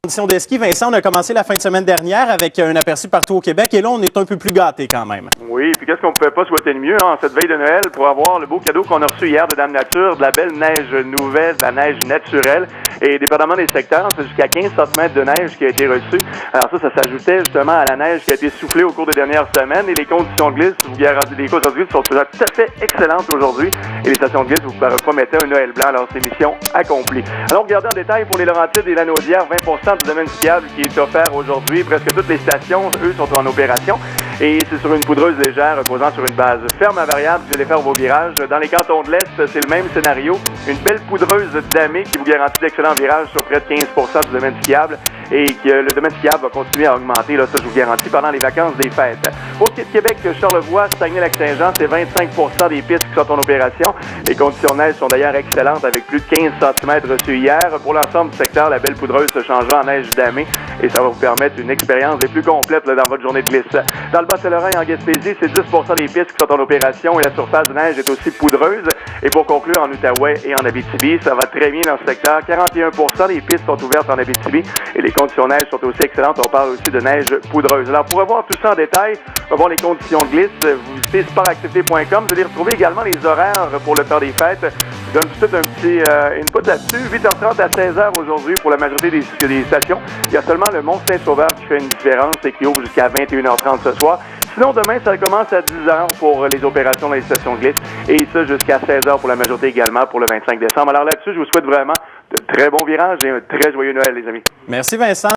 Conditions de ski, Vincent, on a commencé la fin de semaine dernière avec un aperçu partout au Québec et là, on est un peu plus gâtés quand même. Oui, puis qu'est-ce qu'on ne pouvait pas souhaiter de mieux en cette veille de Noël pour avoir le beau cadeau qu'on a reçu hier de Dame Nature, de la belle neige nouvelle, de la neige naturelle. Et dépendamment des secteurs, c'est jusqu'à 15 cm de neige qui a été reçue. Alors ça s'ajoutait justement à la neige qui a été soufflée au cours des dernières semaines. Et les conditions de glisse, vous garantissez, les conditions de glisse sont tout à fait excellentes aujourd'hui. Et les stations de glisse vous promettaient un Noël blanc. Alors c'est mission accomplie. Alors regardez en détail pour les Laurentides et la Naudière, 20% du domaine skiable qui est offert aujourd'hui. Presque toutes les stations, eux, sont en opération. Et c'est sur une poudreuse légère reposant sur une base ferme à variable. Vous allez faire vos virages. Dans les cantons de l'Est, c'est le même scénario. Une belle poudreuse damée qui vous garantit d'excellents virages sur près de 15% du domaine skiable. Et que le domaine skiable va continuer à augmenter, là, ça je vous garantis, pendant les vacances des fêtes. Pour ce qui est de Québec, Charlevoix, Saguenay-Lac-Saint-Jean, c'est 25% des pistes qui sont en opération. Les conditions de neige sont d'ailleurs excellentes avec plus de 15 cm reçus hier. Pour l'ensemble du secteur, la belle poudreuse se changera en neige damée et ça va vous permettre une expérience des plus complètes là, dans votre journée de glisse. Dans le Bas-Saint-Laurent et en Gaspésie, c'est 10% des pistes qui sont en opération et la surface de neige est aussi poudreuse. Et pour conclure, en Outaouais et en Abitibi, ça va très bien dans ce secteur. 41% des pistes sont ouvertes en Abitibi et les conditions de neige sont aussi excellentes. On parle aussi de neige poudreuse. Alors, pour voir tout ça en détail, on va voir les conditions de glisse. Vous visitez sportactivité.com. Vous allez retrouver également les horaires pour le temps des fêtes. Je donne tout de suite un petit input là-dessus. 8h30 à 16h aujourd'hui pour la majorité des stations. Il y a seulement le Mont-Saint-Sauveur qui fait une différence et qui ouvre jusqu'à 21h30 ce soir. Sinon, demain, ça commence à 10h pour les opérations dans les stations de glisse et ça jusqu'à 16h pour la majorité également pour le 25 décembre. Alors là-dessus, je vous souhaite vraiment de très bons virages et un très joyeux Noël, les amis. Merci, Vincent.